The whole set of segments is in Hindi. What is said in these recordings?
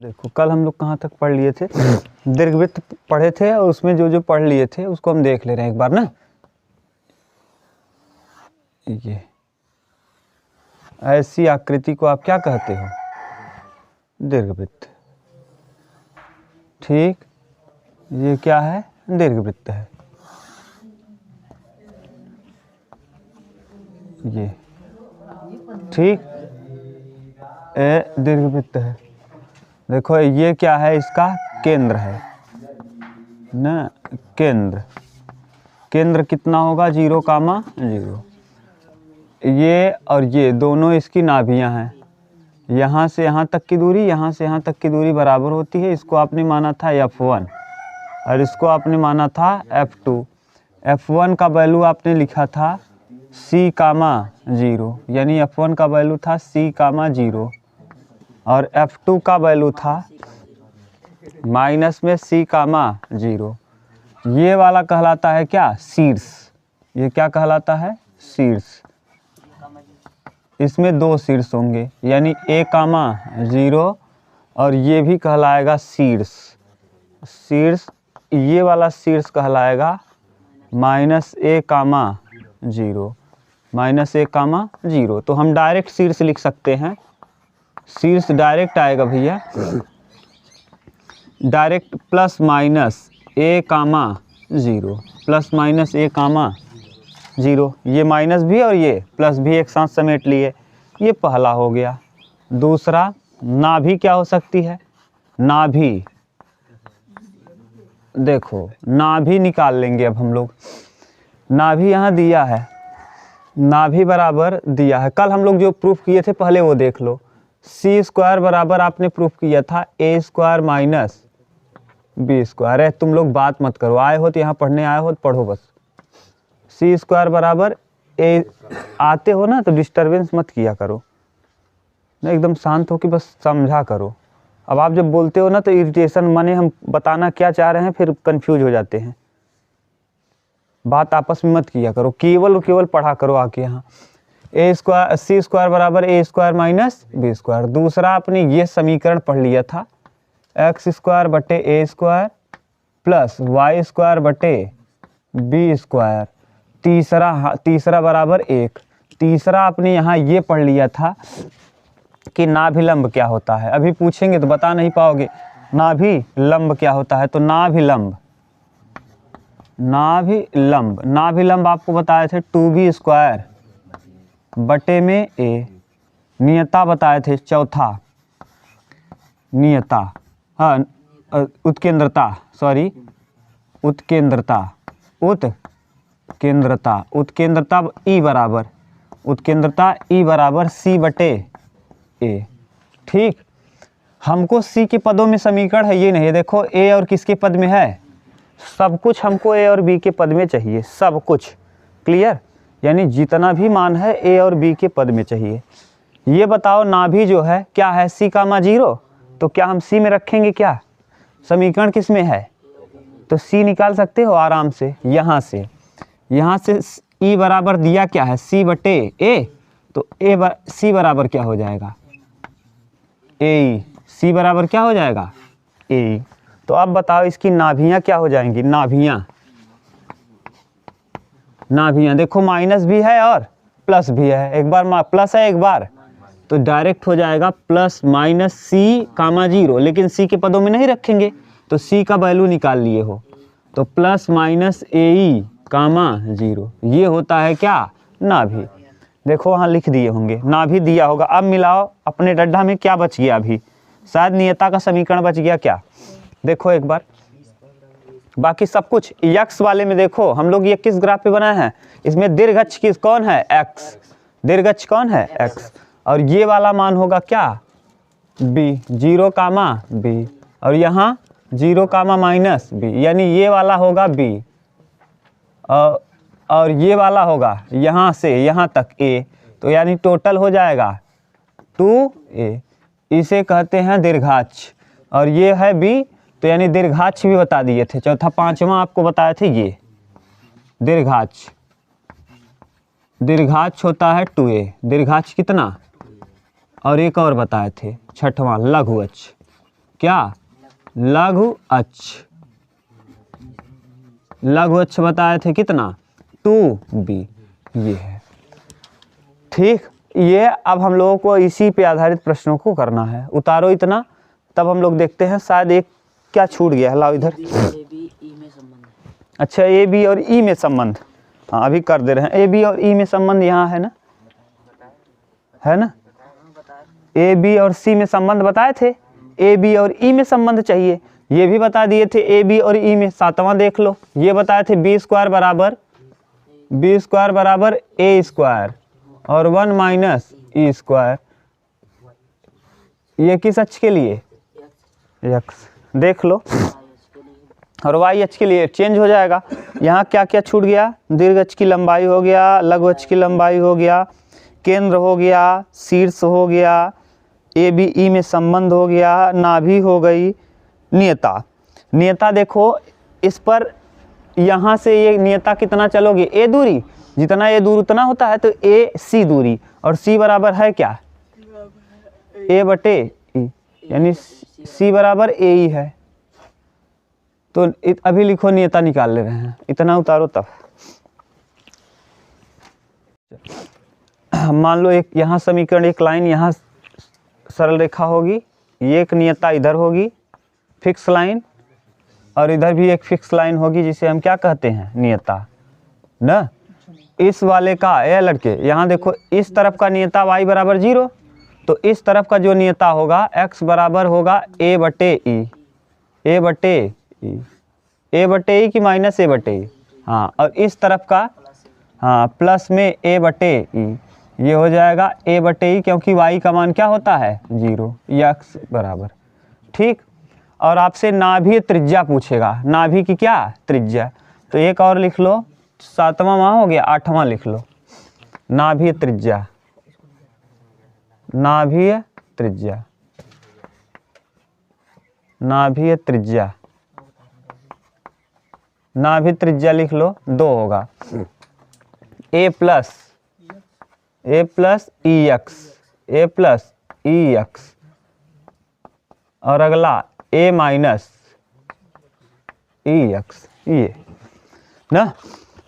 देखो कल हम लोग कहाँ तक पढ़ लिए थे, दीर्घवृत्त पढ़े थे और उसमें जो जो पढ़ लिए थे उसको हम देख ले रहे हैं एक बार ना। ये ऐसी आकृति को आप क्या कहते हो? दीर्घवृत्त। ठीक, ये क्या है? दीर्घवृत्त है। ये ठीक, ये दीर्घवृत्त है। देखो ये क्या है? इसका केंद्र है ना, केंद्र। केंद्र कितना होगा? 0,0। ये और ये दोनों इसकी नाभियां हैं। यहाँ से यहाँ तक की दूरी, यहाँ से यहाँ तक की दूरी बराबर होती है। इसको आपने माना था F1 और इसको आपने माना था F2। F1 का वैल्यू आपने लिखा था C,0, यानी F1 का वैल्यू था C,0 और F2 का वैल्यू था माइनस में C,0। ये वाला कहलाता है क्या? शीर्ष। ये क्या कहलाता है? शीर्ष। इसमें दो शीर्ष होंगे, यानी A,0 और ये भी कहलाएगा शीर्ष। शीर्ष, ये वाला शीर्ष कहलाएगा -A,0, -A,0। तो हम डायरेक्ट शीर्ष लिख सकते हैं। शीर्ष डायरेक्ट आएगा भैया, डायरेक्ट +-A,0, +-A,0। ये माइनस भी और ये प्लस भी एक साथ समेट लिए। ये पहला हो गया। दूसरा, नाभि क्या हो सकती है? नाभि, देखो नाभि निकाल लेंगे अब हम लोग। नाभि यहाँ दिया है, नाभि बराबर दिया है। कल हम लोग जो प्रूफ किए थे पहले वो देख लो। C² बराबर आपने प्रूफ किया था A² - B²। अरे तुम लोग बात मत करो, आए हो तो यहाँ पढ़ने आए हो तो पढ़ो बस। C² बराबर A, आते हो ना तो डिस्टरबेंस मत किया करो ना, एकदम शांत हो कि बस समझा करो। अब आप जब बोलते हो ना तो इरिटेशन, माने हम बताना क्या चाह रहे हैं फिर कंफ्यूज हो जाते हैं। बात आपस में मत किया करो, केवल और केवल पढ़ा करो आके यहाँ। C² बराबर A² - B²। दूसरा आपने ये समीकरण पढ़ लिया था, x² बटे A² प्लस y² बटे B²। तीसरा बराबर 1। तीसरा आपने यहाँ ये पढ़ लिया था कि नाभिलंब क्या होता है। अभी पूछेंगे तो बता नहीं पाओगे नाभिलंब क्या होता है। तो नाभिलंब आपको बताए थे 2B² बटे में A। नियता बताए थे चौथा, नियता, हाँ उत्केंद्रता, सॉरी उत्केंद्रता E बराबर C बटे A। ठीक, हमको C के पदों में समीकरण है ये नहीं। देखो A और किसके पद में है? सब कुछ हमको A और B के पद में चाहिए, सब कुछ। क्लियर? यानी जितना भी मान है A और B के पद में चाहिए। ये बताओ नाभि जो है क्या है? C,0। तो क्या हम C में रखेंगे क्या? समीकरण किस में है? तो C निकाल सकते हो आराम से यहाँ से। E बराबर दिया क्या है? C बटे A। तो C बराबर क्या हो जाएगा? AE। C बराबर क्या हो जाएगा? AE। तो अब बताओ इसकी नाभियाँ क्या हो जाएंगी? नाभियाँ देखो माइनस भी है और प्लस भी है। एक बार प्लस है, एक बार तो डायरेक्ट हो जाएगा +-C,0। लेकिन C के पदों में नहीं रखेंगे तो C का वैल्यू निकाल लिए हो। तो +-AE,0। ये होता है क्या? नाभि। देखो वहाँ लिख दिए होंगे, नाभि दिया होगा। अब मिलाओ अपने डड्डा में क्या बच गया अभी? शायद नियता का समीकरण बच गया क्या? देखो एक बार, बाकी सब कुछ x वाले में देखो। हम लोग ये किस ग्राफ पे बनाए हैं? इसमें दीर्घअक्ष कौन है? x। दीर्घअक्ष कौन है? x। और ये वाला मान होगा क्या? b, 0,b। और यहाँ 0,-b, यानी ये वाला होगा b। और ये वाला होगा यहाँ से यहाँ तक a। तो यानी टोटल हो जाएगा 2a। इसे कहते हैं दीर्घाक्ष। और ये है b, तो यानी दीर्घाक्ष भी बता दिए थे। चौथा पांचवा आपको बताए थे ये दीर्घाक्ष होता है 2a। दीर्घाक्ष कितना? और एक और बताए थे छठवां, लघु अक्ष। क्या लघु अक्ष, लघु अक्ष बताए थे कितना 2b, ये है। ठीक, ये अब हम लोगों को इसी पे आधारित प्रश्नों को करना है। उतारो इतना, तब हम लोग देखते हैं। शायद एक क्या छूट गया है, लाओ इधर। अच्छा, ए बी और ई में संबंध, हाँ अभी कर दे रहे हैं। ए बी और ई में संबंध यहाँ है ना, है ना। ए बी और सी में संबंध बताए थे, ए बी और ई में संबंध चाहिए, ये भी बता दिए थे ए बी और ई में। सातवां देख लो, ये बताए थे बी स्क्वायर बराबर ए स्क्वायर और 1 माइनस ई स्क्वायर। ये किस अक्ष के लिए, एक्स देख लो, और वाई अक्ष के लिए चेंज हो जाएगा। यहाँ क्या क्या छूट गया, दीर्घ अक्ष की लंबाई हो गया, लघु अक्ष की लंबाई हो गया, केंद्र हो गया, शीर्ष हो गया, ए बी ई में संबंध हो गया, नाभि हो गई, नियता। नियता देखो, इस पर यहाँ से ये नियता कितना चलोगे, ए दूरी, जितना ए दूर उतना होता है, तो ए सी दूरी, और सी बराबर है क्या, ए बटे ई, यानी सी बराबर ए ई है। तो अभी लिखो, नियता निकाल ले रहे हैं, इतना उतारो तब। मान लो एक यहाँ समीकरण, एक लाइन यहाँ सरल रेखा होगी, ये एक नियता इधर होगी फिक्स लाइन, और इधर भी एक फिक्स लाइन होगी जिसे हम क्या कहते हैं, नियता ना। इस वाले का, ये लड़के यहाँ देखो, इस तरफ का नियता y बराबर 0, तो इस तरफ का जो नियता होगा x बराबर होगा a बटे ई, a बटे ई, a बटे ई की माइनस a बटे ई, हाँ, और इस तरफ का हाँ प्लस में a बटे ई, ये हो जाएगा a बटे ई, क्योंकि y का मान क्या होता है 0, या x बराबर। ठीक, और आपसे नाभि त्रिज्या पूछेगा, नाभि की क्या त्रिज्या, तो एक और लिख लो, 7वां वहाँ हो गया, 8वां लिख लो, नाभि त्रिज्या, नाभि त्रिज्या, नाभि त्रिज्या, नाभि त्रिज्या लिख लो, 2 होगा, ए प्लस ई एक्स, और अगला ए माइनस ई एक्स, ये ना।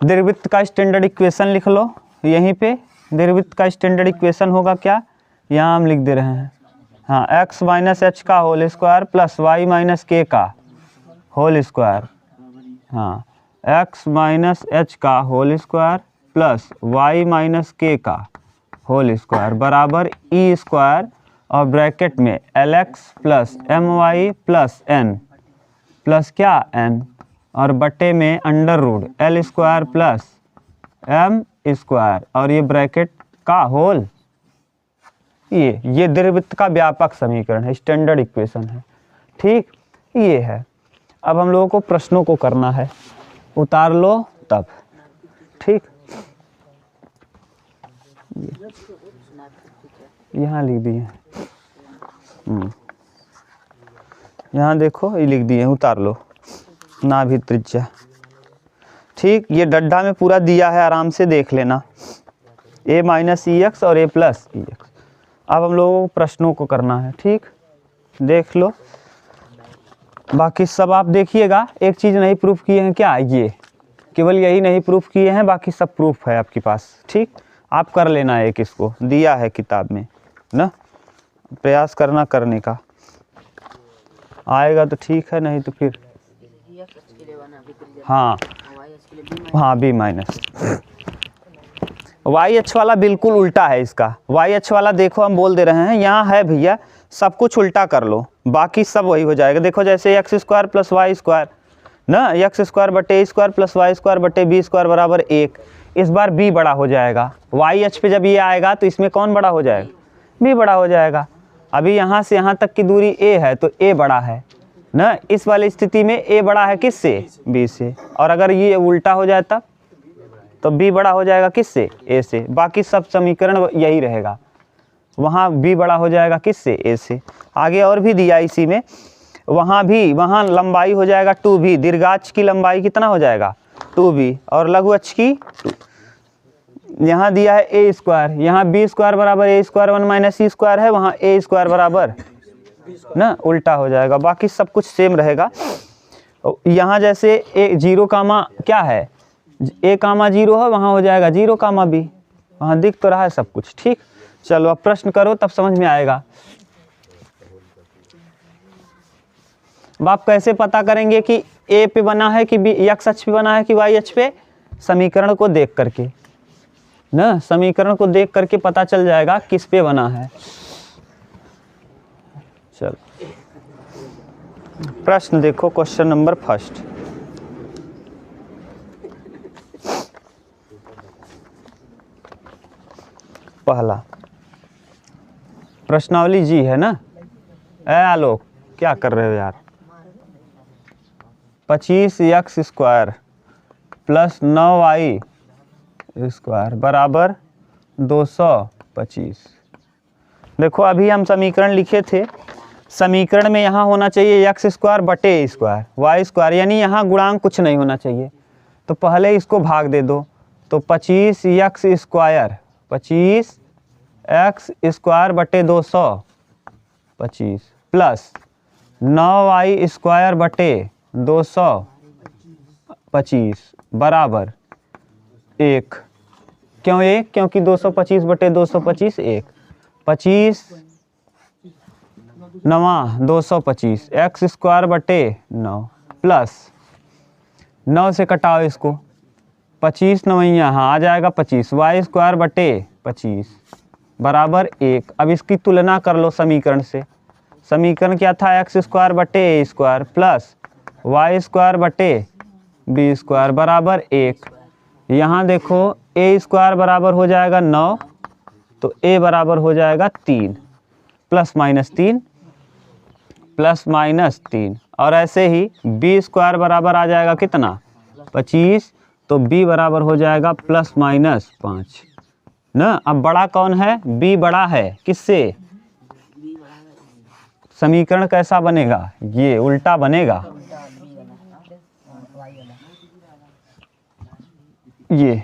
दीर्घवृत्त का स्टैंडर्ड इक्वेशन लिख लो, यहीं पे दीर्घवृत्त का स्टैंडर्ड इक्वेशन होगा क्या, यहाँ हम लिख दे रहे हैं, हाँ, x माइनस एच का whole square plus y minus k का होल स्क्वायर, हाँ, x माइनस एच का whole square plus y minus k का होल स्क्वायर बराबर ई स्क्वायर, और ब्रैकेट में l x plus m y plus n plus क्या एन, और बटे में under root l square plus m square, और ये ब्रैकेट का होल, ये दीर्घवृत्त का व्यापक समीकरण है, स्टैंडर्ड इक्वेशन है। ठीक, ये है। अब हम लोगों को प्रश्नों को करना है, उतार लो तब। ठीक, यहाँ लिख दिए, यहाँ देखो ये लिख दिए, उतार लो, नाभि त्रिज्या। ठीक, ये डड्डा में पूरा दिया है, आराम से देख लेना, a माइनस ई एक्स और a प्लस ई एक्स। अब हम लोगों को प्रश्नों को करना है। ठीक, देख लो, बाकी सब आप देखिएगा। एक चीज़ नहीं प्रूफ किए हैं क्या, ये केवल यही नहीं प्रूफ किए हैं, बाकी सब प्रूफ है आपके पास। ठीक, आप कर लेना, एक इसको दिया है किताब में ना, प्रयास करना करने का, आएगा तो ठीक है, नहीं तो फिर हाँ बी माइनस। वाई एच वाला बिल्कुल उल्टा है इसका, वाई एच वाला देखो हम बोल दे रहे हैं, यहाँ है भैया, सब कुछ उल्टा कर लो, बाकी सब वही हो जाएगा। देखो जैसे x square plus y square ना, एक्स स्क्वायर बटे a square plus y square बटे बी स्क्वायर बराबर 1। इस बार बी बड़ा हो जाएगा, वाई एच पे जब ये आएगा तो इसमें कौन बड़ा हो जाएगा, बी बड़ा हो जाएगा। अभी यहाँ से यहाँ तक की दूरी ए है, तो ए बड़ा है ना, इस वाली स्थिति में ए बड़ा है किससे, बी से। और अगर ये उल्टा हो जाए तब तो बी बड़ा हो जाएगा किससे, ए से। बाकी सब समीकरण यही रहेगा, वहाँ बी बड़ा हो जाएगा किससे, ए से। आगे और भी दिया इसी में, वहाँ भी, वहाँ लंबाई हो जाएगा 2b, दीर्घाक्ष की लंबाई कितना हो जाएगा 2b, और लघु अक्ष की 2। यहाँ दिया है ए स्क्वायर, यहाँ बी स्क्वायर बराबर ए स्क्वायर 1 माइनस सी स्क्वायर है, वहाँ ए स्क्वायर बराबर ना, उल्टा हो जाएगा, बाकी सब कुछ सेम रहेगा। यहाँ जैसे ए 0 कामा क्या है, ए कामा 0 है, वहाँ हो जाएगा 0 कामा बी, वहाँ दिख तो रहा है सब कुछ। ठीक, चलो अब प्रश्न करो तब समझ में आएगा। अब आप कैसे पता करेंगे कि ए पे बना है कि बी, एक्स अक्ष पे बना है कि वाई अक्ष पे? समीकरण को देख करके ना, समीकरण को देख करके पता चल जाएगा किस पे बना है। चलो प्रश्न देखो, क्वेश्चन नंबर फर्स्ट। पहला प्रश्नावली जी है ना। ए आलोक क्या कर रहे हो यार? 25x² प्लस 9y² बराबर 225। देखो अभी हम समीकरण लिखे थे, समीकरण में यहाँ होना चाहिए x² बटे a², y², यानी यहाँ गुणांक कुछ नहीं होना चाहिए। तो पहले इसको भाग दे दो, तो 25x² 25x² बटे 225 प्लस 9y² बटे 225 बराबर 1। क्यों 1? क्योंकि 225 बटे 225 1, 25 9 225 x² बटे 9 प्लस 9 से कटाओ इसको, 25 9 यहाँ आ जाएगा 25, y² बटे 25 बराबर 1। अब इसकी तुलना कर लो समीकरण से। समीकरण क्या था? x² बटे a² प्लस y² बटे b² बराबर 1। यहाँ देखो a² बराबर हो जाएगा 9, तो a बराबर हो जाएगा 3, प्लस माइनस 3, और ऐसे ही b² बराबर आ जाएगा कितना? 25, तो b बराबर हो जाएगा प्लस माइनस 5 ना। अब बड़ा कौन है? b बड़ा है किससे? समीकरण कैसा बनेगा? ये उल्टा बनेगा, ये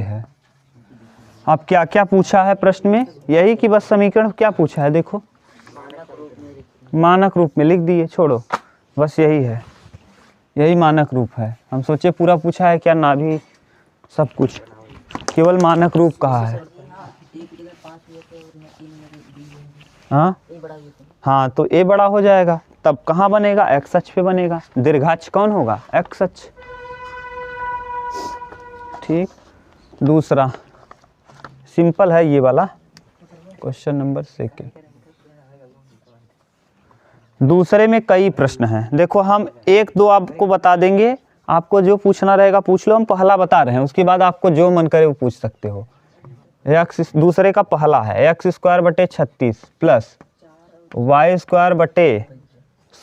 है। अब क्या क्या पूछा है प्रश्न में? यही कि बस समीकरण क्या पूछा है, देखो मानक रूप में लिख दिए, छोड़ो, बस यही है, यही मानक रूप है। हम सोचे पूरा पूछा है क्या, ना भी सब कुछ, केवल मानक रूप कहा है। हाँ तो ए बड़ा हो जाएगा, तब कहाँ बनेगा? एक्स अक्ष पे बनेगा। दीर्घाक्ष कौन होगा? एक्स अक्ष। ठीक, दूसरा सिंपल है ये वाला, क्वेश्चन नंबर 2। दूसरे में कई प्रश्न हैं। देखो हम 1-2 आपको बता देंगे, आपको जो पूछना रहेगा पूछ लो। हम पहला बता रहे हैं, उसके बाद आपको जो मन करे वो पूछ सकते हो। दूसरे का पहला है x² बटे 36 प्लस y² बटे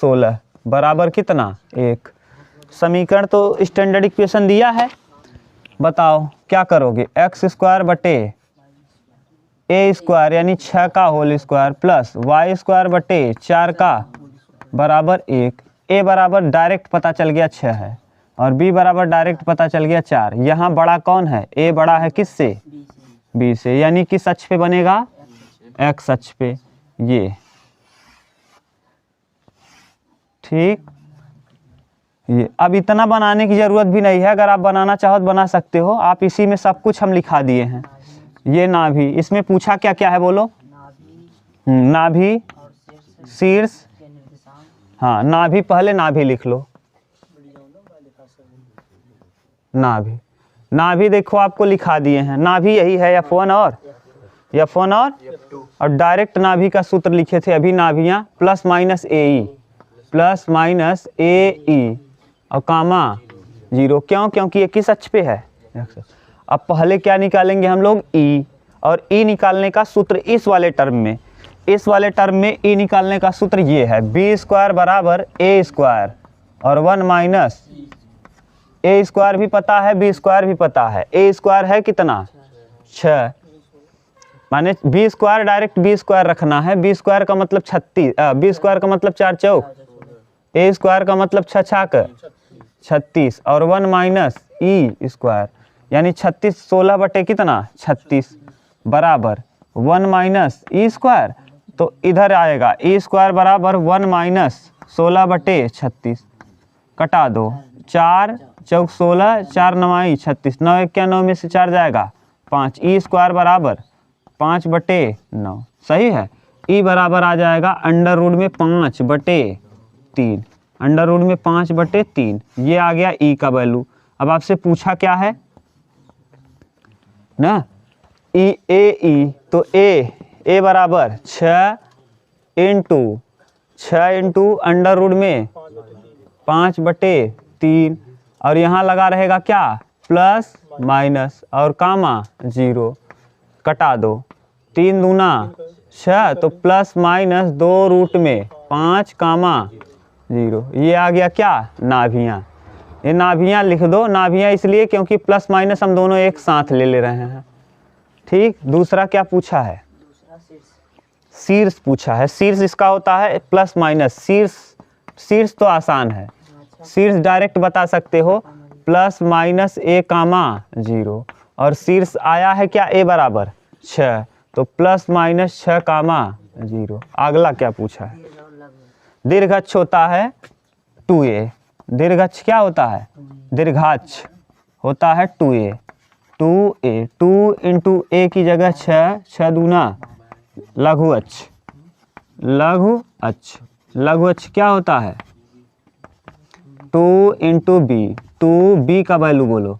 16 बराबर कितना? 1। समीकरण तो स्टैंडर्ड इक्वेशन दिया है, बताओ क्या करोगे? x² बटे a² यानी 6 का होल स्क्वायर प्लस y² बटे 4 का बराबर 1। a बराबर डायरेक्ट पता चल गया 6 है, और b बराबर डायरेक्ट पता चल गया 4। यहाँ बड़ा कौन है? a बड़ा है किससे? b से, यानी किस अक्ष पे बनेगा? x अक्ष पे। ये ठीक, ये अब इतना बनाने की जरूरत भी नहीं है, अगर आप बनाना चाहो तो बना सकते हो। आप इसी में सब कुछ हम लिखा दिए हैं। ये नाभि, इसमें पूछा क्या क्या है बोलो? नाभि, शीर्ष, हाँ नाभि, पहले नाभि लिख लो। नाभि, नाभि देखो आपको लिखा दिए हैं। नाभि यही है F1 और डायरेक्ट नाभि का सूत्र लिखे थे अभी। नाभियाँ प्लस माइनस ए ई और कामा 0। क्यों? क्योंकि ये किस अक्ष पे है? अब पहले क्या निकालेंगे हम लोग? ई, और ई निकालने का सूत्र इस वाले टर्म में, ई निकालने का सूत्र ये है, b² बराबर a² और 1 माइनस a² भी पता है, b² भी पता है। a² है कितना? 6, माने b² डायरेक्ट b² रखना है। b² का मतलब 36, b² का मतलब 4 चौक, a² का मतलब 6 छाक 36 और 1 माइनस e², यानी 36 16 बटे कितना 36 बराबर 1 माइनस ई स्क्वायर, तो इधर आएगा ई स्क्वायर बराबर 1 माइनस 16 बटे 36, कटा दो 4 चौक 16 4 9 36, 9 1 क्या 9 में से 4 जाएगा 5, ई स्क्वायर बराबर 5 बटे 9, सही है। ई बराबर आ जाएगा अंडर रूट में 5 बटे 3, अंडर रूट में 5 बटे 3, ये आ गया ई का वैल्यू। अब आपसे पूछा क्या है ना, ई, तो ए बराबर 6 इंटू अंडर रूट में 5 बटे 3, और यहाँ लगा रहेगा क्या प्लस माइनस और कामा 0, कटा दो 3 दूना 6, तो प्लस माइनस 2 रूट में 5 कामा 0, ये आ गया क्या नाभियाँ। ये नाभियाँ लिख दो, नाभियाँ इसलिए क्योंकि प्लस माइनस हम दोनों एक साथ ले रहे हैं। ठीक, दूसरा क्या पूछा है, शीर्ष पूछा है। शीर्ष इसका होता है प्लस माइनस, शीर्ष तो आसान है, शीर्ष डायरेक्ट बता सकते हो प्लस माइनस ए कामा 0, और शीर्ष आया है क्या ए बराबर 6, तो प्लस माइनस 6 कामा 0। अगला क्या पूछा है, दीर्घाक्ष होता है 2a, दीर्घाक्ष क्या होता है, दीर्घाक्ष होता है 2a, 2 इंटू ए की जगह 6 दूना लघु अक्ष, लघु अक्ष क्या होता है 2 इंटू बी, 2b का वैल्यू बोलो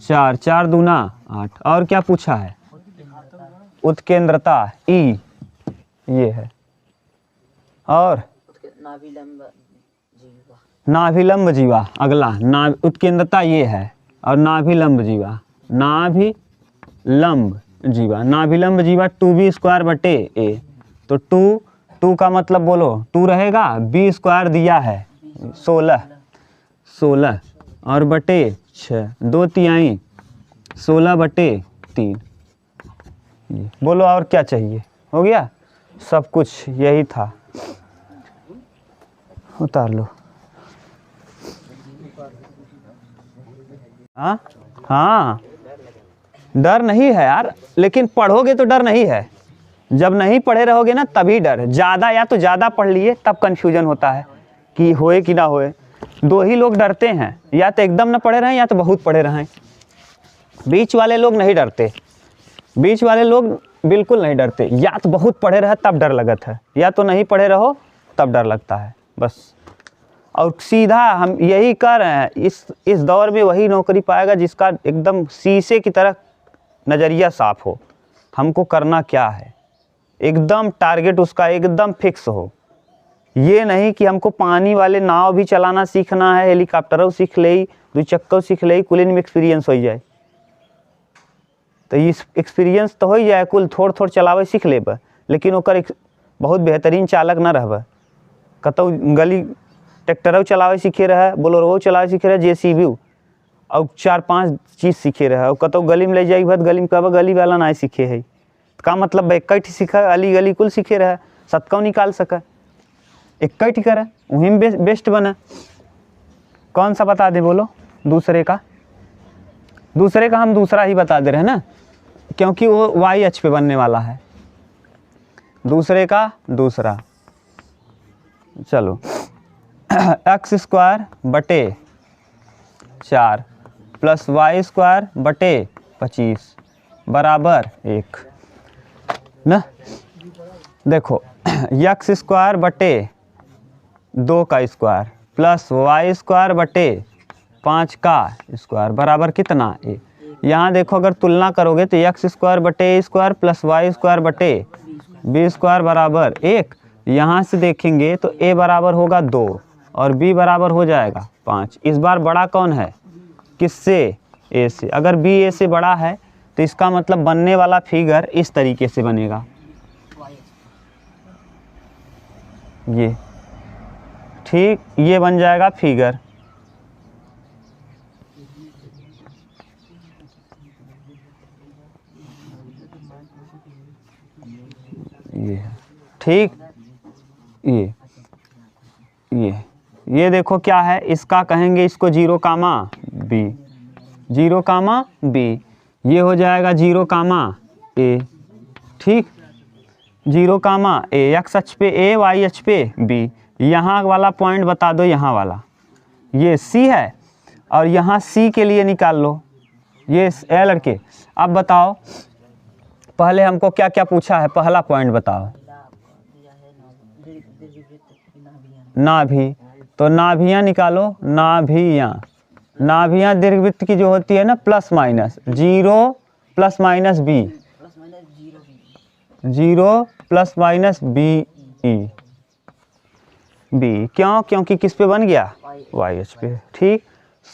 4 दूना 8, और क्या पूछा है उत्केंद्रता ई, ये है, और नाभिलंब जीवा, अगला उत्केंद्रता ये है, और नाभिलंब जीवा, नाभिलंब जीवा 2b स्क्वायर बटे ए, तो 2 का मतलब बोलो 2 रहेगा, b स्क्वायर दिया है 16 और बटे 6, 2 तिहाई 16 बटे 3, बोलो और क्या चाहिए, हो गया सब कुछ, यही था, उतार लो। हाँ डर नहीं है यार, लेकिन पढ़ोगे तो डर नहीं है, जब नहीं पढ़े रहोगे ना तभी डर, ज़्यादा या तो ज़्यादा पढ़ लिए तब कन्फ्यूजन होता है कि होए कि ना होए। दो ही लोग डरते हैं, या तो एकदम ना पढ़े रहें या तो बहुत पढ़े रहें, बीच वाले लोग नहीं डरते, बीच वाले लोग बिल्कुल नहीं डरते, या तो बहुत पढ़े रहे तब डर लगता है, या तो नहीं पढ़े रहो तब डर लगता है बस। और सीधा हम यही कर रहे हैं, इस दौर में वही नौकरी पाएगा जिसका एकदम शीशे की तरह नज़रिया साफ हो। हमको करना क्या है, एकदम टारगेट उसका एकदम फिक्स हो, ये नहीं कि हमको पानी वाले नाव भी चलाना सीखना है, हेलीकॉप्टरों सीख ले, 2 चक्कर सीख ले, कुल इनमें एक्सपीरियंस हो जाए, तो इस एक्सपीरियंस तो हो ही जाए, कुल थोड़ चलावे सीख लेब, लेकिन ओकर बहुत बेहतरीन चालक ना रहब, कतौ गली ट्रैक्टरों चलावे सीखे रहे, बोलेरो चलावे सीखे रहे, जेसीबी और 4-5 चीज़ सीखे रहे, और कतौ गली में ले जाई भत गली में कहब गली वाला ना सीखे है, का मतलब एक सीखा अली गली कुल सीखे रहे, सतकौ निकाल सका, एक करे वहीं में बेस्ट बना। कौन सा बता दे बोलो, दूसरे का हम दूसरा ही बता दे रहे हैं ना, क्योंकि वो वाई अक्ष पे बनने वाला है, दूसरे का दूसरा। चलो एक्स स्क्वायर बटे 4 प्लस वाई स्क्वायर बटे 25 बराबर 1 ना। देखो एक्स स्क्वायर बटे 2 का स्क्वायर प्लस वाई स्क्वायर बटे 5 का स्क्वायर बराबर कितना ए। यहाँ देखो अगर तुलना करोगे तो एक्स स्क्वायर बटे a square plus y square बटे बी स्क्वायर बराबर 1। यहाँ से देखेंगे तो ए बराबर होगा 2 और बी बराबर हो जाएगा 5। इस बार बड़ा कौन है, किससे, ए से। अगर बी ए से बड़ा है तो इसका मतलब बनने वाला फिगर इस तरीके से बनेगा, ये ठीक, ये बन जाएगा फिगर। ये ठीक, ये देखो क्या है, इसका कहेंगे इसको 0 कामा बी, 0 कामा बी, ये हो जाएगा 0 कामा ए, ठीक, 0 कामा ए, एक्स अक्ष पे ए, वाई अक्ष पे बी। यहाँ वाला पॉइंट बता दो, यहाँ वाला, ये सी है और यहाँ सी के लिए निकाल लो, ये ए लड़के। अब बताओ पहले हमको क्या क्या पूछा है, पहला पॉइंट बताओ। नाभि, तो नाभियाँ निकालो, नाभियाँ, नाभियाँ दीर्घवृत्त की जो होती है ना plus minus 0 plus minus b, 0 plus minus b e, b क्यों, क्योंकि किस पे बन गया, वाई एच पे, ठीक।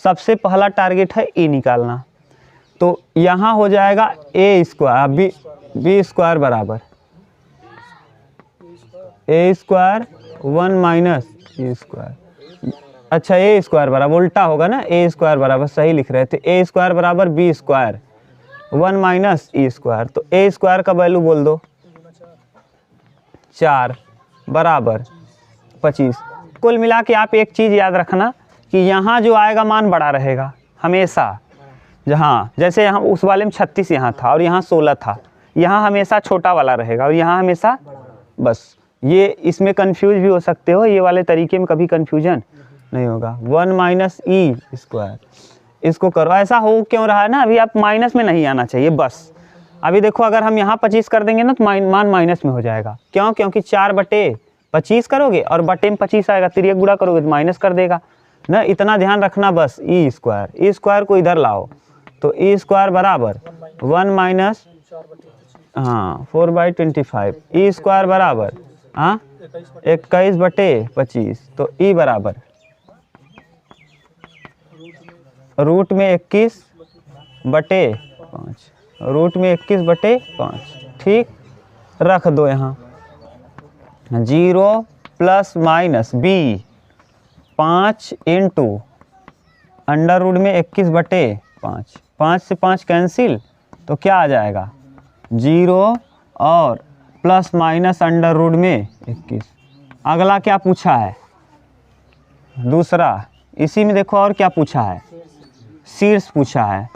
सबसे पहला टारगेट है ई निकालना, तो यहाँ हो जाएगा ए स्क्वायर, बी स्क्वायर बराबर ए स्क्वायर 1 माइनस ए स्क्वायर, अच्छा ए स्क्वायर बराबर उल्टा होगा ना, ए स्क्वायर बराबर, सही लिख रहे थे, ए स्क्वायर बराबर B square 1 minus E square, तो ए स्क्वायर का वैल्यू बोल दो 4 बराबर 25। कुल मिला के आप एक चीज़ याद रखना कि यहाँ जो आएगा मान बड़ा रहेगा हमेशा, जहाँ जैसे यहाँ उस वाले में 36 यहाँ था और यहाँ 16 था, यहाँ हमेशा छोटा वाला रहेगा और यहाँ हमेशा, बस ये इसमें कंफ्यूज भी हो सकते हो, ये वाले तरीके में कभी कंफ्यूजन नहीं होगा। 1 माइनस ई स्क्वायर, इसको करो, ऐसा हो क्यों रहा है ना, अभी आप माइनस में नहीं आना चाहिए बस। अभी देखो अगर हम यहाँ 25 कर देंगे ना तो मान माइनस में हो जाएगा, क्यों, क्योंकि 4/25 करोगे और बटे में 25 आएगा, तिर्यक गुणा करोगे तो माइनस कर देगा ना, इतना ध्यान रखना बस। ई स्क्वायर को इधर लाओ, तो ई स्क्वायर बराबर 1 माइनस, हाँ 4/25, ई स्क्वायर बराबर, हाँ 21/25, तो ई बराबर रूट में 21/5, रूट में 21/5, ठीक। रख दो यहाँ 0 plus minus b 5 into under root में 21/5, 5 से 5 कैंसिल, तो क्या आ जाएगा 0 और प्लस माइनस अंडर रूट में 21। अगला क्या पूछा है, दूसरा, इसी में देखो और क्या पूछा है, शीर्ष पूछा है।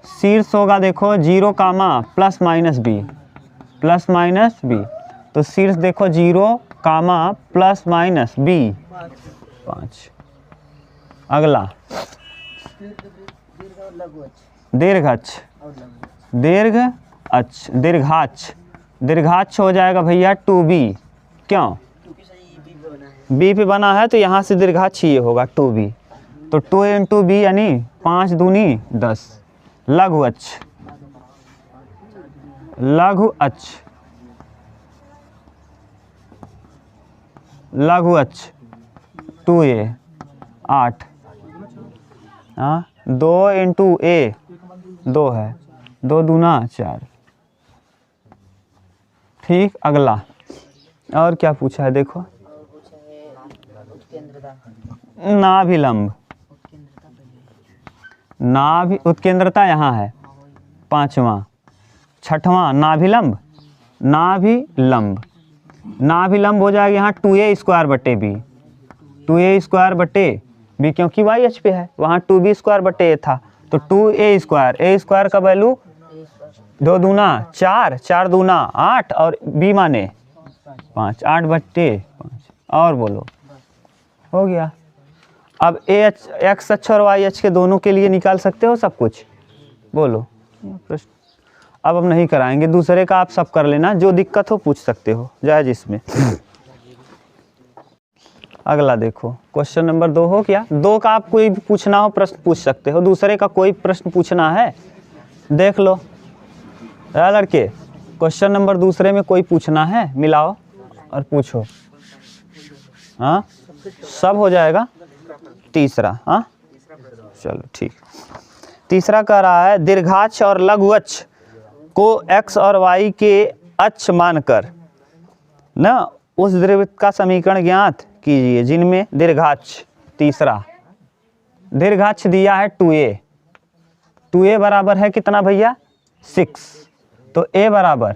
शीर्ष होगा देखो 0 comma plus minus B, plus minus B, तो शीर्ष देखो 0 कामा प्लस माइनस बी 5। अगला दीर्घाक्ष, दीर्घाक्ष हो जाएगा भैया 2b, क्यों, बी पे बना है तो यहाँ से दीर्घाक्ष ये होगा 2b, तो 2 इंटू बी यानी 5 दूनी 10। लघु अक्ष, लघु अक्ष, लघु अक्ष 2a 8, हाँ 2 इंटू ए 2 है, 2 दूना 4, ठीक। अगला और क्या पूछा है देखो, नाभिलंब, नाभि उत्केंद्रता यहाँ है 5वां, 6वां नाभिलंब, नाभिलंब, नाभिलंब हो जाएगा यहाँ 2a स्क्वायर बटे बी, 2a स्क्वायर बटे बी, क्योंकि वाई एच पे है, वहाँ 2b स्क्वायर बटे ए था, तो 2a स्क्वायर, ए स्क्वायर का वैल्यू 2 दूना 4, 4 दूना 8 और बी माने 5, 8/5। और बोलो, हो गया। अब एक्स अक्ष और वाई अक्ष के दोनों के लिए निकाल सकते हो सब कुछ, बोलो प्रश्न। अब हम नहीं कराएंगे, दूसरे का आप सब कर लेना, जो दिक्कत हो पूछ सकते हो, जायज इसमें। अगला देखो क्वेश्चन नंबर 2 हो क्या, 2 का आप कोई भी पूछना हो प्रश्न पूछ सकते हो, दूसरे का कोई प्रश्न पूछना है देख लो लड़के, क्वेश्चन नंबर दूसरे में कोई पूछना है मिलाओ और पूछो, हाँ सब हो जाएगा। तीसरा, हाँ चलो ठीक। तीसरा कह रहा है दीर्घाक्ष और लघु अक्ष को x और y के अक्ष मानकर ना उस दीर्घवृत्त का समीकरण ज्ञात कीजिए जिनमें दीर्घाक्ष, तीसरा दीर्घाक्ष दिया है 2a, 2a बराबर है कितना भैया 6, तो a बराबर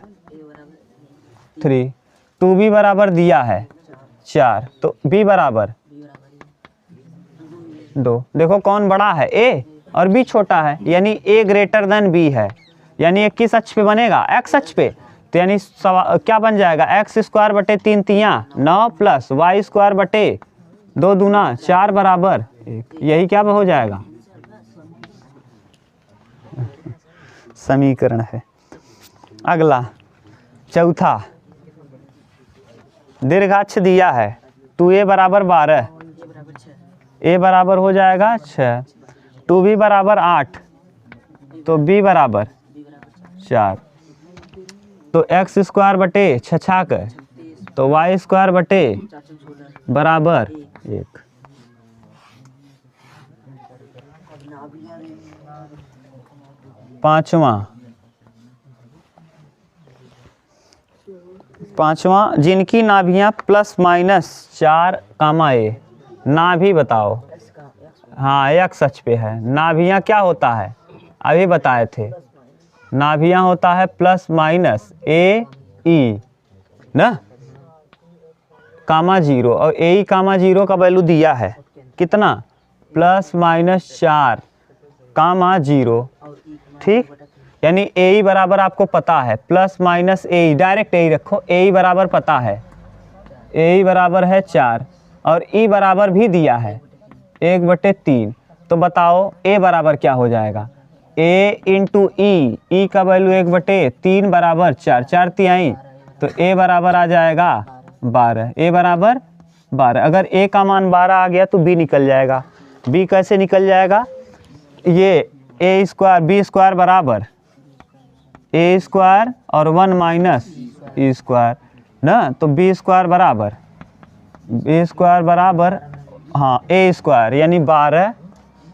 3, 2b बराबर दिया है 4, तो b बराबर 2। देखो कौन बड़ा है, a, और b छोटा है, यानी a ग्रेटर देन b है, यानी ये किस अक्ष पे बनेगा, x अक्ष पे। तो यानी क्या बन जाएगा, एक्स स्क्वायर बटे 3 तियाँ 9 प्लस वाई स्क्वायर बटे 2 दूना 4 बराबर 1। यही क्या हो जाएगा, समीकरण है। अगला चौथा, दीर्घाक्ष दिया है 2a बराबर 12, a बराबर हो जाएगा 6, 2b बराबर 8, तो b बराबर 4, तो एक्स स्क्वायर बटे 6 तो वाई स्क्वायर बटे बराबर 1। पांचवा, जिनकी नाभियां प्लस माइनस 4 कामा ए, नाभि बताओ। हाँ एक्स अक्ष पे है, नाभियां क्या होता है अभी बताए थे, नाभियां होता है प्लस माइनस ए ई ना कामा 0, और ए ई कामा 0 का वैल्यू दिया है कितना, प्लस माइनस 4 कामा 0। ठीक, यानी ए ई बराबर आपको पता है, प्लस माइनस ए ई, डायरेक्ट ए ई रखो, ए ई बराबर पता है, ए ई बराबर है 4 और ई बराबर भी दिया है 1/3। तो बताओ ए बराबर क्या हो जाएगा, ए इंटू ई, ई का वैल्यू 1/3 बराबर 4, 4 तिहाई, तो ए बराबर आ जाएगा 12, ए बराबर 12। अगर ए का मान 12 आ गया तो बी निकल जाएगा, बी कैसे निकल जाएगा, ये ए स्क्वायर बी स्क्वायर बराबर ए स्क्वायर और 1 माइनस ई स्क्वायर ना, तो बी स्क्वायर बराबर हाँ ए स्क्वायर यानी 12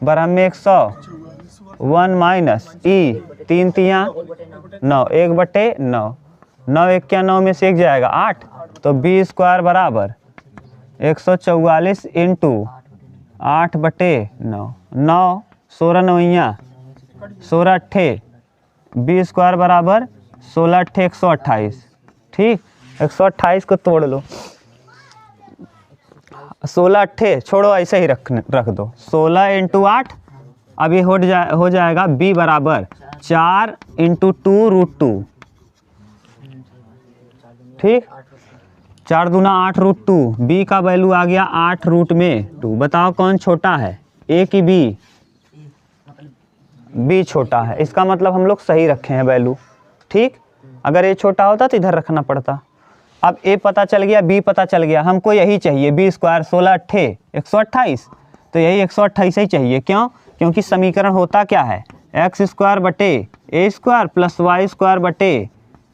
बराबर में 100, 1 माइनस ई 3 तियाँ 9, 1/9, 9 1 क्या 9 में से 1 जाएगा 8, तो बी स्क्वायर बराबर 144 इंटू 8/9, 9 16 9 16 अट्ठे, बी स्क्वायर बराबर 16 अट्ठे 128। ठीक, 128 को तोड़ लो, 16 अट्ठे छोड़ो ऐसे ही रख दो, 16 इंटू 8, अब ये हो जाएगा b बराबर 4 इंटू 2√2। ठीक, 4 दूना 8√2, b का वैल्यू आ गया 8√2। बताओ कौन छोटा है, a की b, b छोटा है, इसका मतलब हम लोग सही रखे हैं वैल्यू। ठीक, अगर a छोटा होता तो इधर रखना पड़ता। अब a पता चल गया, b पता चल गया, हमको यही चाहिए, b स्क्वायर 16 अट्ठे 128, तो यही 128 ही चाहिए। क्यों, क्योंकि समीकरण होता क्या है, एक्स स्क्वायर बटे a square plus y square बटे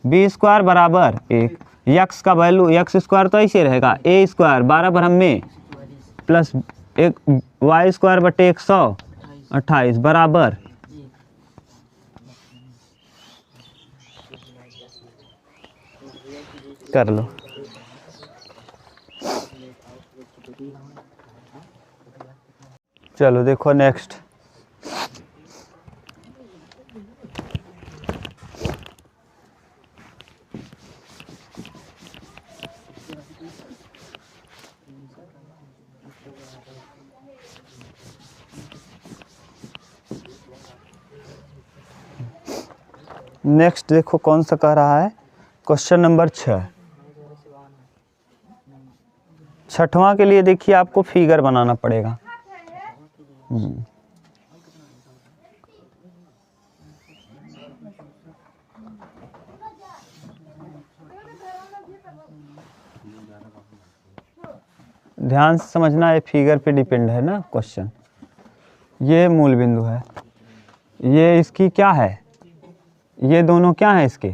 बी स्क्वायर बराबर 1। यक्स का वैल्यू एक्स स्क्वायर तो ऐसे रहेगा, ए स्क्वायर 12 भरम में प्लस 1 वाई स्क्वायर बटे 128 बराबर कर लो। चलो देखो नेक्स्ट, नेक्स्ट देखो कौन सा कह रहा है, क्वेश्चन नंबर 6। छठवां के लिए देखिए आपको फिगर बनाना पड़ेगा। ध्यान से समझना, ये फिगर पे डिपेंड है ना क्वेश्चन। ये मूल बिंदु है, ये इसकी क्या है, ये दोनों क्या है इसके,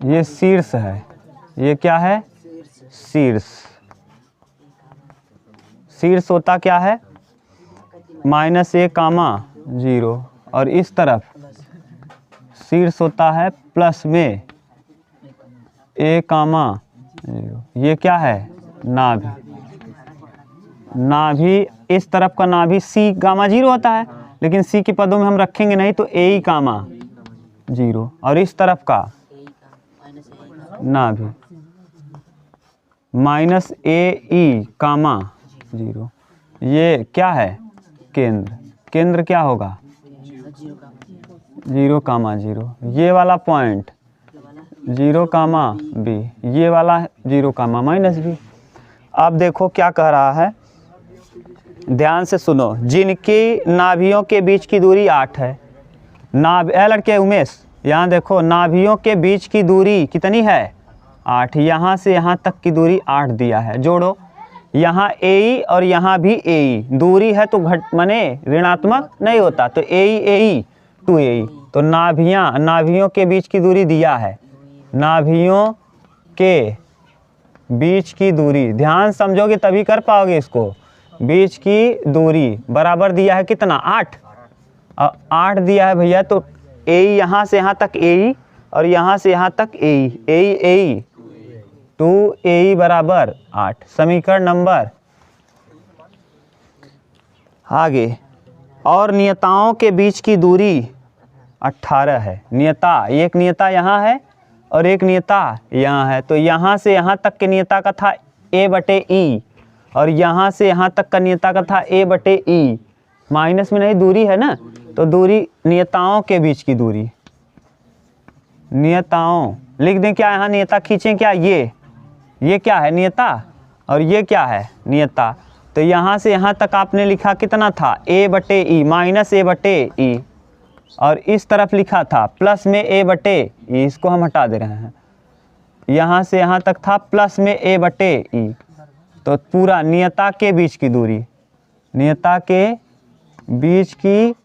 ये शीर्ष है, ये क्या है शीर्ष। शीर्ष होता क्या है -a, 0, और इस तरफ शीर्ष होता है प्लस में a, 0। ये क्या है नाभि, नाभि इस तरफ का नाभि C, 0 होता है, लेकिन C के पदों में हम रखेंगे नहीं, तो a, 0, और इस तरफ का नाभि -a, e, 0। ये क्या है केंद्र, केंद्र क्या होगा 0,0, ये वाला पॉइंट 0,b, ये वाला 0,-b। अब देखो क्या कह रहा है, ध्यान से सुनो। जिनकी नाभियों के बीच की दूरी 8 है, लड़के उमेश यहाँ देखो, नाभियों के बीच की दूरी कितनी है 8, यहाँ से यहाँ तक की दूरी 8 दिया है। जोड़ो, यहाँ AE और यहाँ भी AE दूरी है तो घट माने ऋणात्मक नहीं होता, तो AE 2AE। तो नाभियों के बीच की दूरी दिया है, नाभियों के बीच की दूरी, ध्यान समझोगे तभी कर पाओगे इसको। बीच की दूरी बराबर दिया है कितना 8, 8 दिया है भैया। तो AE यहाँ से यहाँ तक AE और यहाँ से यहाँ तक AE 2AE बराबर 8। समीकरण नंबर आगे, और नियताओं के बीच की दूरी 18 है। नियता, एक नियता यहाँ है और एक नियता यहाँ है, तो यहाँ से यहाँ तक के नियता का था A/E और यहाँ से यहाँ तक का नियता का था A/E। माइनस में नहीं, दूरी है ना, तो दूरी नियताओं के बीच की दूरी, नियताओं लिख दें क्या, यहाँ नियता खींचें क्या, ये क्या है नियता और ये क्या है नियता। तो यहाँ से यहाँ तक आपने लिखा कितना था A/E माइनस A/E, और इस तरफ लिखा था प्लस में A/E, इसको हम हटा दे रहे हैं। यहाँ से यहाँ तक था प्लस में A/E, तो पूरा नियता के बीच की दूरी, नियता के बीच की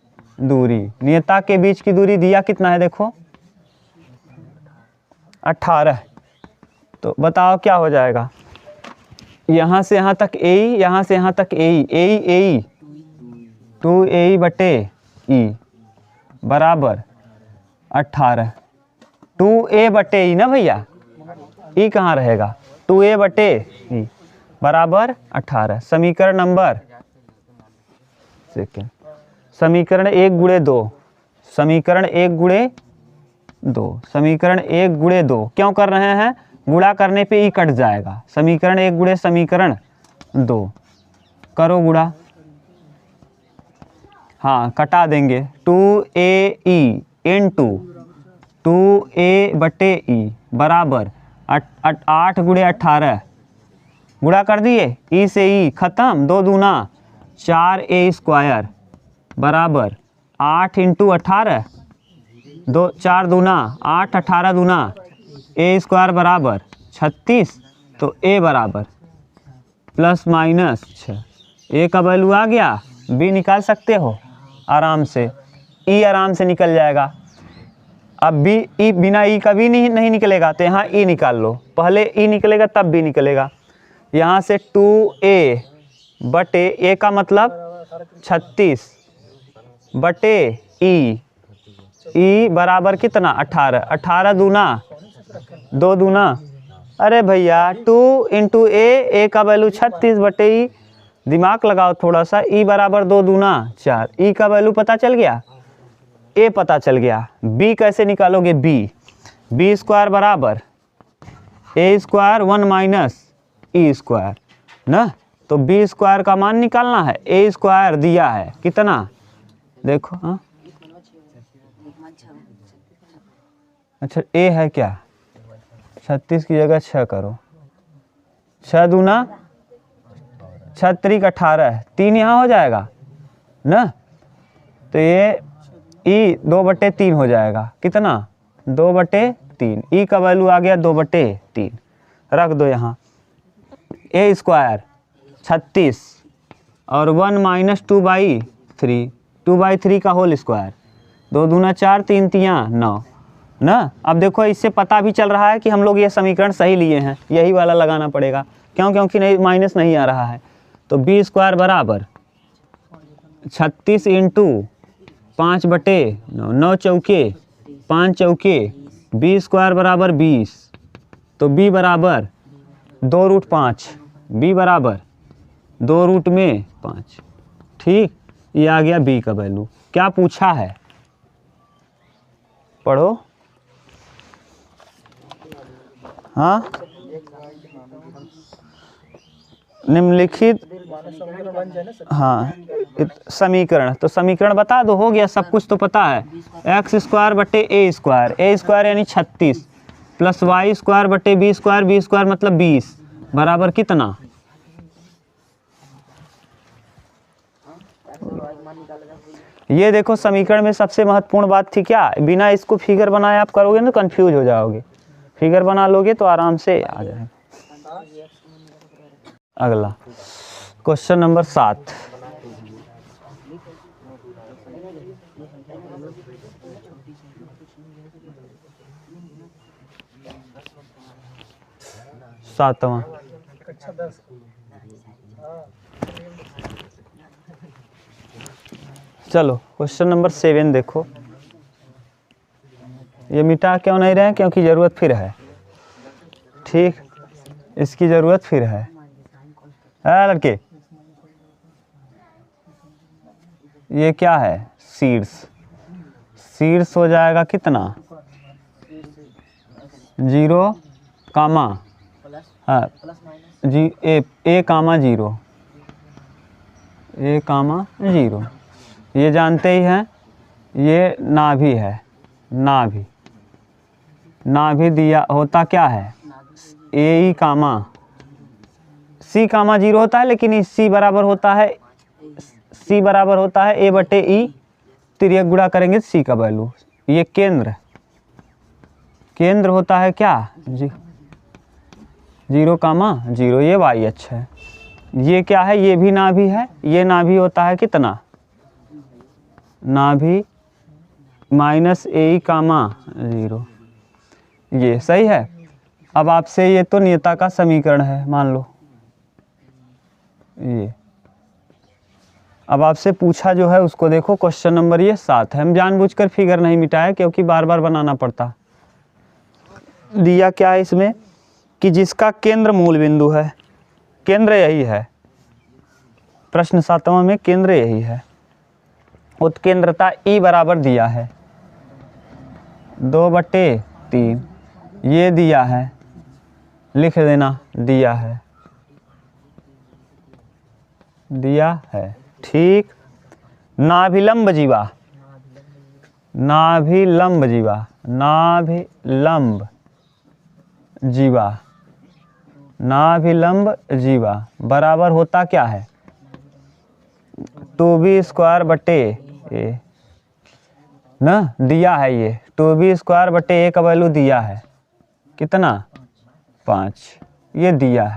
दूरी, नियता के बीच की दूरी दिया कितना है देखो 18। तो बताओ क्या हो जाएगा, यहाँ से यहाँ तक AE, यहाँ से यहाँ तक AE 2AE/E बराबर 18। 2A/E ना भैया, E कहाँ रहेगा, 2A/E बराबर 18। समीकरण नंबर समीकरण 1/2, समीकरण 1/2, समीकरण 1/2 क्यों कर रहे हैं, गुणा करने पे E कट जाएगा। समीकरण 1 × समीकरण 2 करो गुणा, हाँ कटा देंगे। 2AE × 2A/E बराबर 8 × 18, गुणा कर दिए, E से E खत्म, 2 दूना 4A² बराबर 8 × 18, 2 4 दूना 8, 18 दूना A² बराबर 36। तो A बराबर ±6, A का वैल्यू आ गया, B निकाल सकते हो आराम से, E आराम से निकल जाएगा। अब E बिना E का भी नहीं निकलेगा, तो यहाँ E निकाल लो, पहले E निकलेगा तब B निकलेगा। यहाँ से 2A/A का मतलब 36/E, E बराबर कितना 18, 18 दूना 2 दूना, अरे भैया 2 × A का वैल्यू 36/E, दिमाग लगाओ थोड़ा सा, E बराबर 2 दूना 4, E का वैल्यू पता चल गया, A पता चल गया। B कैसे निकालोगे, B² बराबर A² 1 - E² ना, तो B² का मान निकालना है, A² दिया है कितना देखो, हाँ अच्छा A है क्या, 36 की जगह 6 करो, 6 दूना 6 × 18, 3 यहाँ हो जाएगा ना, तो ये E 2/3 हो जाएगा, कितना 2/3, E का वैल्यू आ गया 2/3, रख दो यहाँ। A² 36 और 1 - 2/3, 2/3 का होल स्क्वायर, 2 दूना 4, 3 तियाँ 9 ना। अब देखो इससे पता भी चल रहा है कि हम लोग ये समीकरण सही लिए हैं, यही वाला लगाना पड़ेगा, क्योंकि नहीं माइनस नहीं आ रहा है। तो B² बराबर 36 × 5/9, 9 चौके 5 चौके, B² बराबर 20, तो B बराबर 2√5, B बराबर 2√5, ठीक, ये आ गया B का वैल्यू। क्या पूछा है पढ़ो, हाँ निम्नलिखित हाँ समीकरण, तो समीकरण बता दो, हो गया, सब कुछ तो पता है। एक्स स्क्वायर बटे ए स्क्वायर यानी 36 प्लस वाई स्क्वायर बटे बी स्क्वायर मतलब 20 बराबर कितना? ये देखो समीकरण में सबसे महत्वपूर्ण बात थी क्या, बिना इसको फिगर बनाए आप करोगे ना तो कंफ्यूज हो जाओगे, फिगर बना लोगे तो आराम से आ जाएगा। अगला क्वेश्चन नंबर 7। सातवां, चलो क्वेश्चन नंबर 7 देखो। ये मिटा क्यों नहीं रहे हैं? क्योंकि ज़रूरत फिर है, ठीक, इसकी ज़रूरत फिर है लड़के। ये क्या है? सीड्स हो जाएगा कितना? 0 कामा हाँ जी ए कामा 0 ये जानते ही हैं। ये नाभि है, नाभि दिया होता क्या है? ए कामा सी कामा 0 होता है, लेकिन इस सी बराबर होता है ए बटे ई, तिर्यक गुणा करेंगे सी का वैल्यू। ये केंद्र होता है क्या? 0 कामा 0, ये वाई अच्छा है। ये क्या है? ये भी नाभि है, ये नाभि होता है कितना? नाभि माइनस ए कामा 0, ये सही है। अब आपसे ये तो नियता का समीकरण है मान लो, ये अब आपसे पूछा जो है उसको देखो, क्वेश्चन नंबर ये 7 है। हम जानबूझकर फिगर नहीं मिटाया क्योंकि बार बार बनाना पड़ता। दिया क्या है इसमें कि जिसका केंद्र मूल बिंदु है, केंद्र यही है, प्रश्न 7वां में केंद्र यही है। उत्केंद्रता ई बराबर दिया है 2/3, ये दिया है, लिख देना दिया है, ठीक। नाभिलंब जीवा बराबर होता क्या है? 2b² बटे ए ना, दिया है ये 2b² बटे ए का वैल्यू दिया है कितना? 5, ये दिया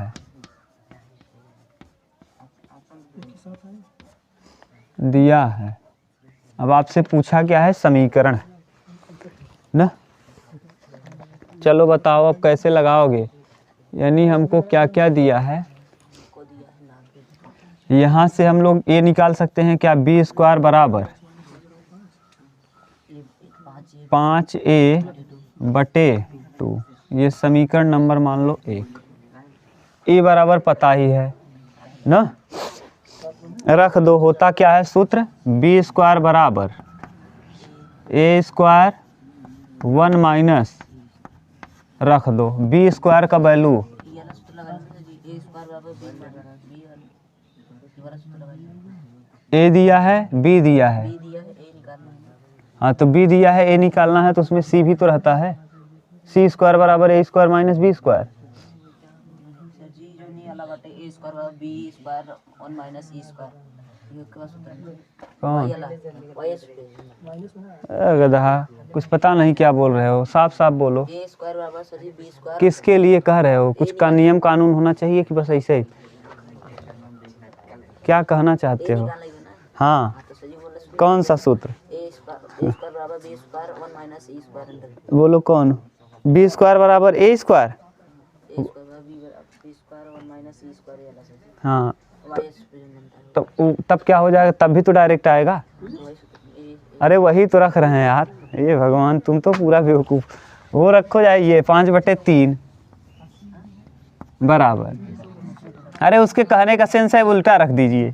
है, अब आपसे पूछा क्या है? समीकरण ना। चलो बताओ अब कैसे लगाओगे, यानी हमको क्या क्या दिया है। यहाँ से हम लोग ये निकाल सकते हैं क्या? b² बराबर 5a बटे 2, ये समीकरण नंबर मान लो 1। ए बराबर पता ही है ना, रख दो। होता क्या है सूत्र? b² बराबर a² 1 माइनस, रख दो b² का वैल्यू ए दिया है, बी दिया है, हाँ तो बी दिया है, ए निकालना है तो उसमें सी भी तो रहता है। c² बराबर a² माइनस b²। कौन गधा, कुछ पता नहीं क्या बोल रहे हो, साफ साफ बोलो। किसके लिए कह रहे हो? कुछ का नियम कानून होना चाहिए कि बस ऐसे ही? क्या कहना चाहते हो? हाँ कौन सा सूत्र? बोलो कौन? b² बराबर a²। हाँ तो तब क्या हो जाएगा? तब भी तो डायरेक्ट आएगा। अरे वही तो रख रहे हैं यार, ये भगवान तुम तो पूरा बेवकूफ। वो रखो जाइए 5/3 बराबर, अरे उसके कहने का सेंस है, उल्टा रख दीजिए।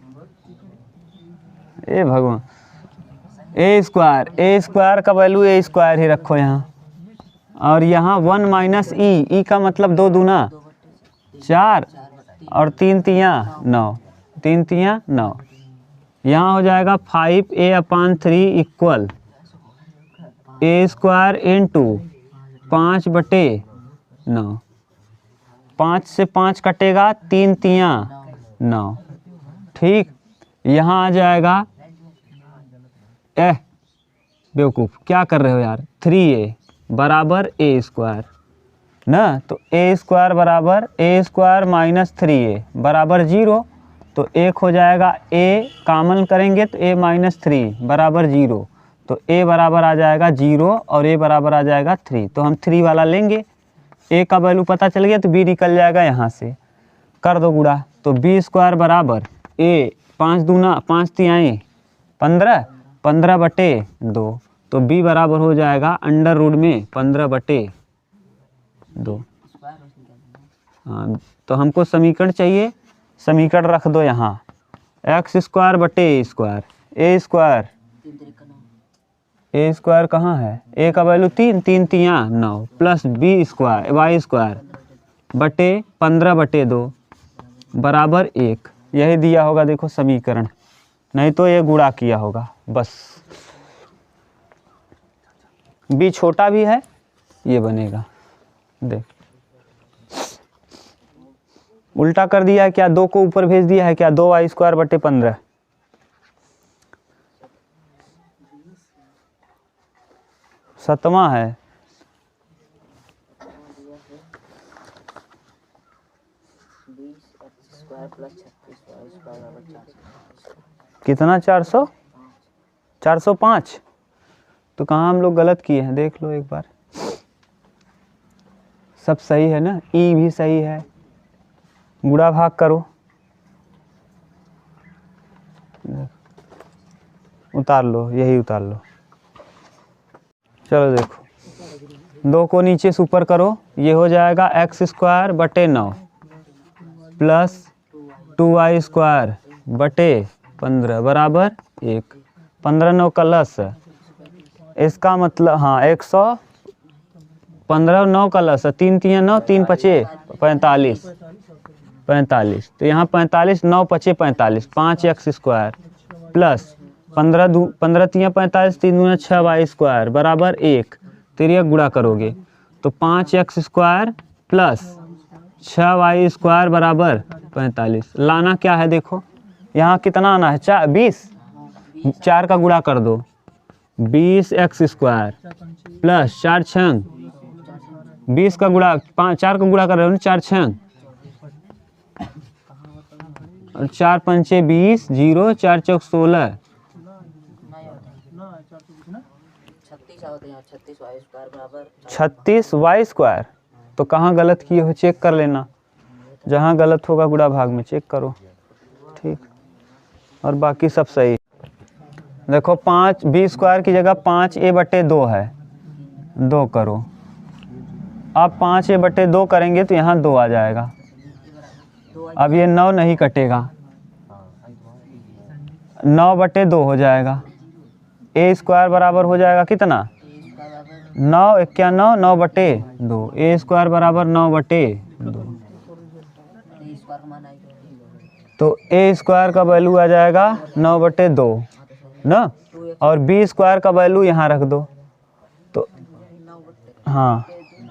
ए भगवान, a² का वैल्यू a² ही रखो यहाँ, और यहाँ 1 माइनस ई का मतलब 2 दूना 4 और 3 तियाँ 9, 3 3 9। यहाँ हो जाएगा 5a/3 इक्वल a² इंटू 5/9। 5 से 5 कटेगा, 3 3 9। ठीक, यहाँ आ जाएगा बेवकूफ़ क्या कर रहे हो यार, 3a बराबर a² ना, तो a² बराबर a² माइनस 3a बराबर 0। तो एक हो जाएगा a, कॉमन करेंगे तो a माइनस 3 बराबर 0। तो a बराबर आ जाएगा 0 और a बराबर आ जाएगा 3। तो हम 3 वाला लेंगे, a का वैल्यू पता चल गया तो b निकल जाएगा यहाँ से। कर दो गुणा, तो b² बराबर a 5 दूना 5 तिहाई 15, 15/2। तो b बराबर हो जाएगा अंडर रूट में 15/2। हाँ, तो हमको समीकरण चाहिए, समीकरण रख दो यहाँ, x² बटे a² कहाँ है, a का वैल्यू 3 3 3 9 प्लस y² बटे 15/2 बराबर 1। यही दिया होगा देखो समीकरण, नहीं तो ये गुणा किया होगा बस। b छोटा भी है, ये बनेगा, देख उल्टा कर दिया है क्या, 2 को ऊपर भेज दिया है क्या, 2y² बटे 15। सतवां है, कितना 400 405। तो कहाँ हम लोग गलत किए हैं, देख लो एक बार। सब सही है ना, ई भी सही है, गुणा भाग करो, उतार लो, यही उतार लो। चलो देखो, 2 को नीचे से ऊपर करो, ये हो जाएगा x² बटे 9 प्लस 2y² बटे 15 बराबर 1। 15 9 का लस, इसका मतलब हाँ 100, 15 9 का लस, 3 3 9 3 5 45। तो यहाँ 45 9 5 45, 5x² प्लस 15 3 45 3 दूना 6y² बराबर 1। तेरी गुणा करोगे तो 5x² प्लस 6y² बराबर 45। लाना क्या है देखो, यहाँ कितना आना है, 20। 4 का गुणा कर दो, 20x² प्लस 4 6 20 का गुणा 4 का गुणा कर रहे हो ना, 4 6 और 4 5 20, 0 4 चौक 16, 36y²। तो कहाँ गलत किए हो चेक कर लेना, जहाँ गलत होगा गुणा भाग में चेक करो, ठीक। और बाकी सब सही। देखो 5 b² की जगह 5a/2 है, 2 करो। अब 5a/2 करेंगे तो यहाँ 2 आ जाएगा। अब ये 9 नहीं कटेगा, 9/2 हो जाएगा। a² बराबर हो जाएगा कितना, 9 1 9 9/2। a² बराबर 9/2। तो a² का वैल्यू आ जाएगा 9/2 ना, और b² का वैल्यू यहाँ रख दो। तो हाँ,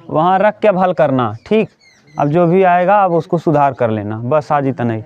वहाँ रख के अब हल करना, ठीक। अब जो भी आएगा अब उसको सुधार कर लेना, बस आज इतना ही।